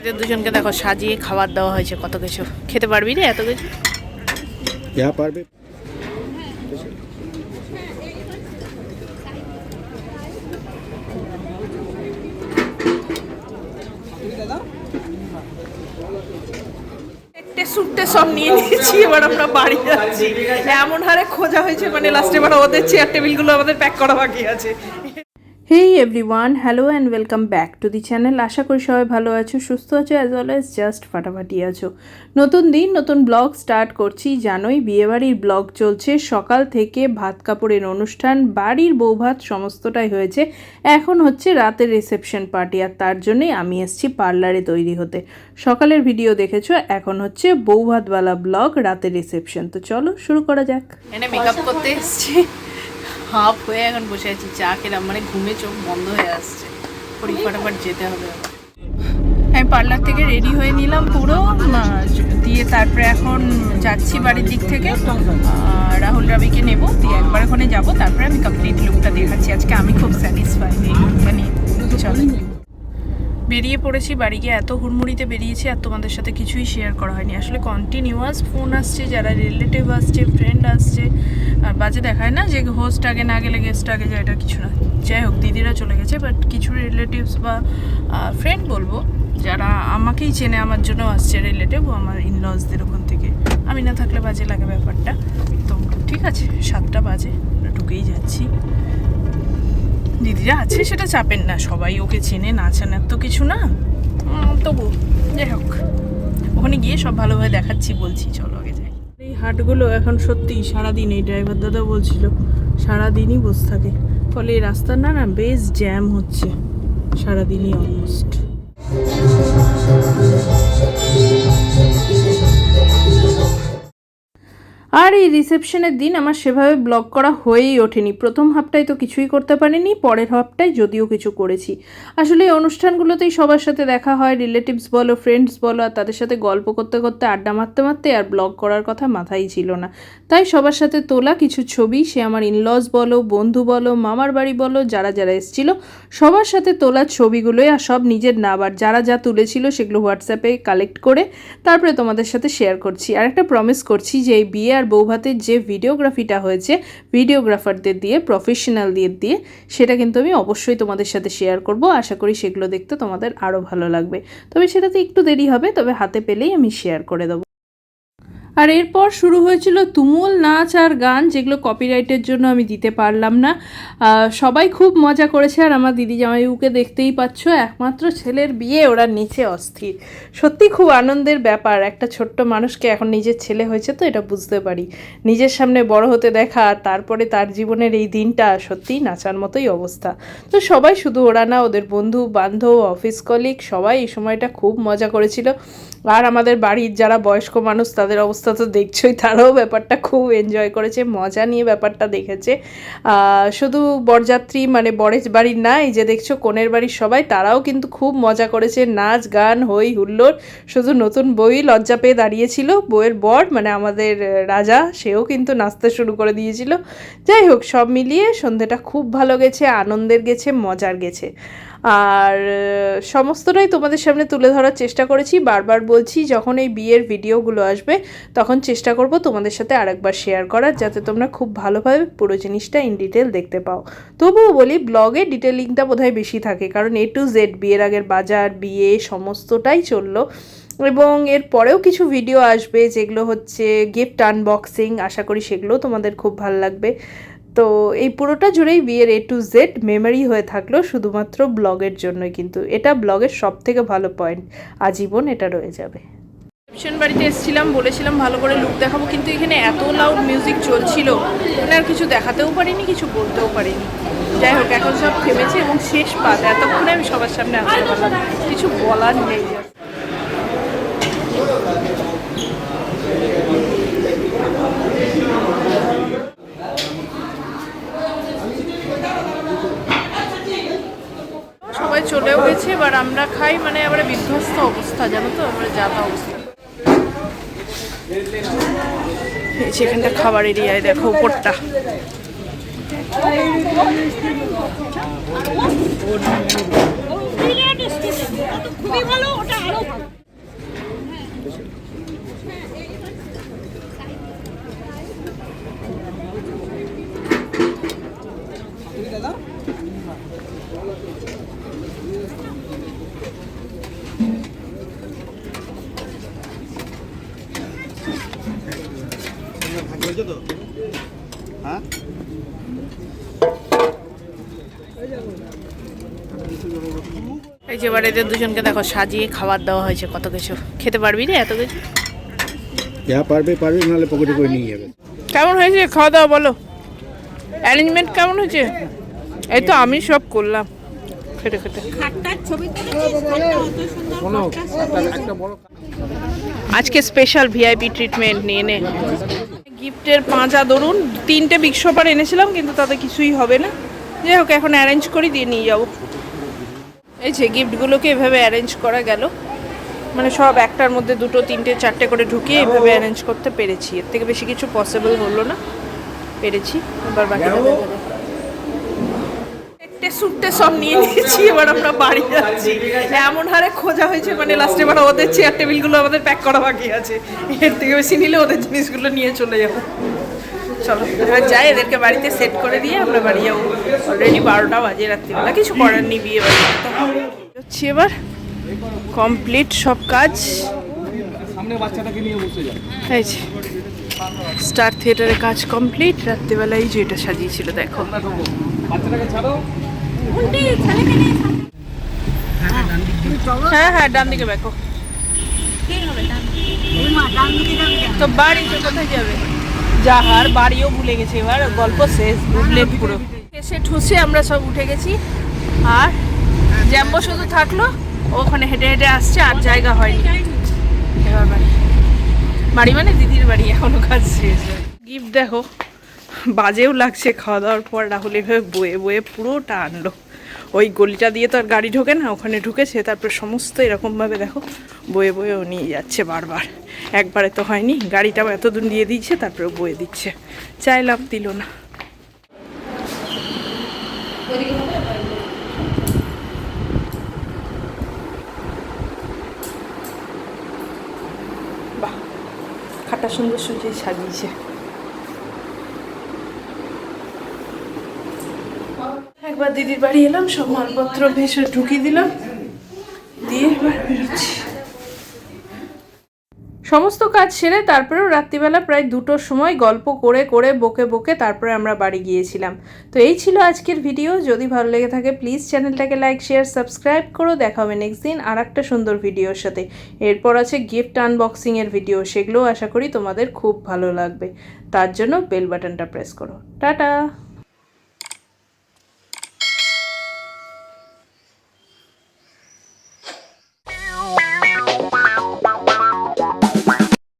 এদের দুজনকে দেখো সাজিয়ে খাবার দেওয়া হয়েছে, কত কিছু। খেতে পারবি রে এত কিছু? পারবে। সুটে সব নিয়ে নিয়েছি, এবার আমরা বাড়ি যাচ্ছি। এমন হারে খোঁজা হয়েছে, মানে লাস্টে এবার ওদের চেয়ার টেবিলগুলো আমাদের প্যাক করা বাকি আছে। Hey everyone, hello and welcome back to the channel. আশা করি সবাই ভালো আছো, সুস্থ আছো, অ্যাজ অলওয়েজ জাস্ট ফাটাফাটি আছো। নতুন দিন নতুন ব্লগ স্টার্ট করছি। জানোই বিয়েবাড়ির ব্লগ চলছে, সকাল থেকে ভাত কাপড়ের অনুষ্ঠান, বাড়ির বৌভাত সমস্তটাই হয়েছে। এখন হচ্ছে রাতের রিসেপশন পার্টি, আর তার জন্যই আমি এসেছি পার্লারে তৈরি হতে। সকালের ভিডিও দেখেছো, এখন হচ্ছে বৌভাতওয়ালা ব্লগ, রাতের রিসেপশন। তো চলো শুরু করা যাক। এনে মেকআপ করতে এসেছি, হাফ হয়ে এখন বসে আছি। চা খেলাম, মানে ঘুমে চোখ বন্ধ হয়ে আসছে, ফটাফট যেতে হবে। আমি পার্লার থেকে রেডি হয়ে নিলাম পুরো দিয়ে, তারপরে এখন যাচ্ছি বাড়ির দিক থেকে রাহুল রাবিকে নেব, দিয়ে একবার ওখানে যাবো, তারপরে আমি কমপ্লিট লুকটা দেখাচ্ছি। আজকে আমি খুব স্যাটিসফাই এই লুকটা নিয়ে। চলো বেরিয়ে পড়েছি। বাড়ি গিয়ে এত হুড়মুড়িতে বেরিয়েছি, আর তোমাদের সাথে কিছুই শেয়ার করা হয়নি। আসলে কন্টিনিউয়াস ফোন আসছে, যারা রিলেটিভ আসছে, ফ্রেন্ড আসছে, আর বাজে দেখায় না যে হোস্ট আগে না গেলে গেস্ট আগে যায়, এটা কিছু না। যাই হোক, দিদিরা চলে গেছে, বাট কিছু রিলেটিভস বা ফ্রেন্ড বলবো, যারা আমাকেই চেনে, আমার জন্য আসছে রিলেটিভ, আমার ইনলসদের ওখান থেকে। আমি না থাকলে বাজে লাগে ব্যাপারটা। তো ঠিক আছে, 7টা বাজে, ঢুকেই যাচ্ছি। দিদিরা আছে সেটা চাপেন না, সবাই ওকে চেনে, না চেনে তো কিছু না, তবু যাই হোক ওখানে গিয়ে সব ভালোভাবে দেখাচ্ছি, বলছি চলো আগে যাই। এই হাটগুলো এখন সত্যি সারাদিন, এই ড্রাইভার দাদা বলছিল সারাদিনই বসে থাকে, ফলে এই রাস্তার না বেশ জ্যাম হচ্ছে সারাদিনই অলমোস্ট। আর এই রিসেপশনের দিন আমার সেভাবে ব্লগ করা হয়েই ওঠেনি। প্রথম হাফটায় তো কিছুই করতে পারিনি, পরের হাফটায় যদিও কিছু করেছি। আসলে এই অনুষ্ঠানগুলোতেই সবার সাথে দেখা হয়, রিলেটিভস বলো, ফ্রেন্ডস বলো, আর তাদের সাথে গল্প করতে করতে, আড্ডা মারতে মারতে আর ব্লগ করার কথা মাথায় ছিল না। তাই সবার সাথে তোলা কিছু ছবি, সে আমার ইনলস বলো, বন্ধু বলো, মামার বাড়ি বলো, যারা যারা এসেছিলো সবার সাথে তোলা ছবিগুলোই, আর সব নিজের না, আবার যারা যা তুলেছিল সেগুলো হোয়াটসঅ্যাপে কালেক্ট করে তারপরে তোমাদের সাথে শেয়ার করছি। আর একটা প্রমিস করছি যে এই বিয়ে আর বৌভাতের যে ভিডিওগ্রাফিটা হয়েছে ভিডিওগ্রাফারদের দিয়ে, প্রফেশনালদের দিয়ে, সেটা কিন্তু আমি অবশ্যই তোমাদের সাথে শেয়ার করব। আশা করি সেগুলো দেখতে তোমাদের আরও ভালো লাগবে। তবে সেটাতে একটু দেরি হবে, তবে হাতে পেলেই আমি শেয়ার করে দেবো। আর এরপর শুরু হয়েছিল তুমুল নাচ আর গান, যেগুলো কপিরাইটের জন্য আমি দিতে পারলাম না। সবাই খুব মজা করেছে, আর আমার দিদি জামাইবাবুকে দেখতেই পাচ্ছ, একমাত্র ছেলের বিয়ে, ওরা নিচে অস্থির। সত্যি খুব আনন্দের ব্যাপার, একটা ছোট্ট মানুষকে এখন নিজের ছেলে হয়েছে তো এটা বুঝতে পারি, নিজের সামনে বড় হতে দেখা, আর তারপরে তার জীবনের এই দিনটা সত্যিই নাচার মতোই অবস্থা। তো সবাই, শুধু ওরা না, ওদের বন্ধু বান্ধব, অফিস কলিগ, সবাই এই সময়টা খুব মজা করেছিল। আর আমাদের বাড়ির যারা বয়স্ক মানুষ, তাদের অবস্থা তো দেখছোই, তারাও ব্যাপারটা খুব এনজয় করেছে, মজা নিয়ে ব্যাপারটা দেখেছে। শুধু বরযাত্রী মানে বরের বাড়ির না, এই যে দেখছো কনের বাড়ির সবাই, তারাও কিন্তু খুব মজা করেছে, নাচ গান হই হুল্লোড়। শুধু নতুন বই লজ্জা পেয়ে দাঁড়িয়েছিল, বইয়ের বর মানে আমাদের রাজা, সেও কিন্তু নাচতে শুরু করে দিয়েছিল। যাই হোক, সব মিলিয়ে সন্ধেটা খুব ভালো গেছে, আনন্দের গেছে, মজার গেছে। আর সমস্তটাই তোমাদের সামনে তুলে ধরার চেষ্টা করেছি। বারবার বলছি, যখন এই বিয়ের ভিডিওগুলো আসবে তখন চেষ্টা করব তোমাদের সাথে আরেকবার শেয়ার করার, যাতে তোমরা খুব ভালোভাবে পুরো জিনিসটা ইন ডিটেল দেখতে পাও। তবুও বলি, ব্লগে ডিটেলিংটা বোধহয় বেশি থাকে, কারণ A to Z, বিয়ের আগের বাজার, বিয়ে সমস্তটাই চললো। এবং এর পরেও কিছু ভিডিও আসবে যেগুলো হচ্ছে গিফট আনবক্সিং, আশা করি সেগুলোও তোমাদের খুব ভালো লাগবে। তো এই পুরোটা জুড়েই বিয়ের A to Z মেমোরি হয়ে থাকলো শুধুমাত্র ব্লগের জন্যই, কিন্তু এটা ব্লগের সব থেকে ভালো পয়েন্ট, আজীবন এটা রয়ে যাবে। রিসেপশন বাড়িতে এসেছিলাম, বলেছিলাম ভালো করে লুক দেখাবো, কিন্তু এখানে এত লাউড মিউজিক চলছিল, মানে আর কিছু দেখাতেও পারিনি, কিছু বলতেও পারিনি। যাই হোক, এখন সব থেমেছে এবং শেষ পাত, এতক্ষণে আমি সবার সামনে আসতে পারলাম, কিছু বলার নেই। সবাই চলেও গেছে, এবার আমরা খাই, মানে এবারে বিধ্বস্ত অবস্থা, জানো তো, এবারে যাতা অবস্থা। সেখানটা খাবার এরিয়ায় দেখো উপরটা, খুবই ভালো, ওটা আরো ভালো। এই যে বাড়িতে দুজনকে দেখো সাজিয়ে খাবার দেওয়া হয়েছে, কত কিছু। খেতে পারবি রে এত কিছু? যা পারবে পারবে, নাহলে পকেটে করে নিয়ে যাবে। কেমন হয়েছে খাওয়া দাওয়া বলো? অ্যারেঞ্জমেন্ট কেমন হয়েছে? এই তো আমি সব করলাম খেটে খেটে। আজকে স্পেশাল ভিআইপি ট্রিটমেন্ট নিয়ে নে। গিফটের পাঁচা ধরুন 3টে বিগ শপার এনেছিলাম, কিন্তু তাতে কিছুই হবে না। যাই হোক, এখন অ্যারেঞ্জ করি, দিয়ে নিয়ে যাবো। এই যে গিফটগুলোকে এভাবে অ্যারেঞ্জ করা গেল, মানে সব একটার মধ্যে 2, 3, 4টে করে ঢুকিয়ে এভাবে অ্যারেঞ্জ করতে পেরেছি। এর থেকে বেশি কিছু পসিবল হলো না, পেরেছি। এবার বাকিটা দেখা যাবে। একটা সুটে সব নিয়ে নিয়েছি, এবার আমরা বাড়ি যাচ্ছি। এমন হারে খোঁজা হয়েছে, মানে লাস্টে এবার ওদের চেয়ার টেবিলগুলো আমাদের প্যাক করা বাকি আছে। এর থেকে বেশি নিলে ওদের জিনিসগুলো নিয়ে চলে যাবো। চলো এবার যাই, এদেরকে বাড়িতে সেট করে দিয়ে আমরা বাড়ি যাবো। অলরেডি 12টা বাজে রাত্রিবেলা, কিছু করার নেই, বিয়ে বাড়ি হচ্ছে। এবার কমপ্লিট সব কাজ। এই যে স্টার থিয়েটারে কাজ কমপ্লিট। রাত্রিবেলা এই যে এটা সাজিয়েছিল দেখো। হ্যাঁ হ্যাঁ, ডান দিকে দেখো। তো বাড়ি তো কোথায় যাবে? যাহার বাড়িও ভুলে গেছে, এবার গল্প শেষ, বুঝলে পুরো। এসে ঠুসে আমরা সব উঠে গেছি, আর জ্যাম্বো শুধু থাকলো, ওখানে হেঁটে হেঁটে আসছে, আর জায়গা হয়নি। এবার বাড়ি, বাড়ি মানে দিদির বাড়ি, এখনো কাজ শেষ। গিফট দেখো, বাজেও লাগছে। খাওয়া দাওয়ার পর রাহুল এভাবে বয়ে বয়ে পুরোটা আনলো। ওই গলিটা দিয়ে তো আর গাড়ি ঢোকে না, ওখানে ঢুকেছে, তারপরে সমস্ত এরকমভাবে দেখো বয়ে বয়েও নিয়ে যাচ্ছে বারবার। একবারে তো হয়নি, গাড়িটাও এত দূর দিয়ে দিচ্ছে, তারপরে বয়ে দিচ্ছে। চাইলাম, দিল না। বাহ, খাটা সুন্দর সুন্দর সাজিয়েছে। একবার দিদির বাড়ি এলাম, সব মালপত্র ভেসে ঢুকিয়ে দিলাম, দিয়ে এবার বেরোচ্ছি। সমস্ত কাজ সেরে তারপরেও রাত্রিবেলা প্রায় 2টোর সময় গল্প করে করে বকে বকে তারপরে আমরা বাড়ি গিয়েছিলাম। তো এই ছিল আজকের ভিডিও। যদি ভালো লেগে থাকে প্লিজ চ্যানেলটাকে লাইক, শেয়ার, সাবস্ক্রাইব করো। দেখা হবে নেক্সট দিন আর একটা সুন্দর ভিডিওর সাথে। এরপর আছে গিফট আনবক্সিংয়ের ভিডিও, সেগুলোও আশা করি তোমাদের খুব ভালো লাগবে। তার জন্য বেল বাটনটা প্রেস করো। টাটা।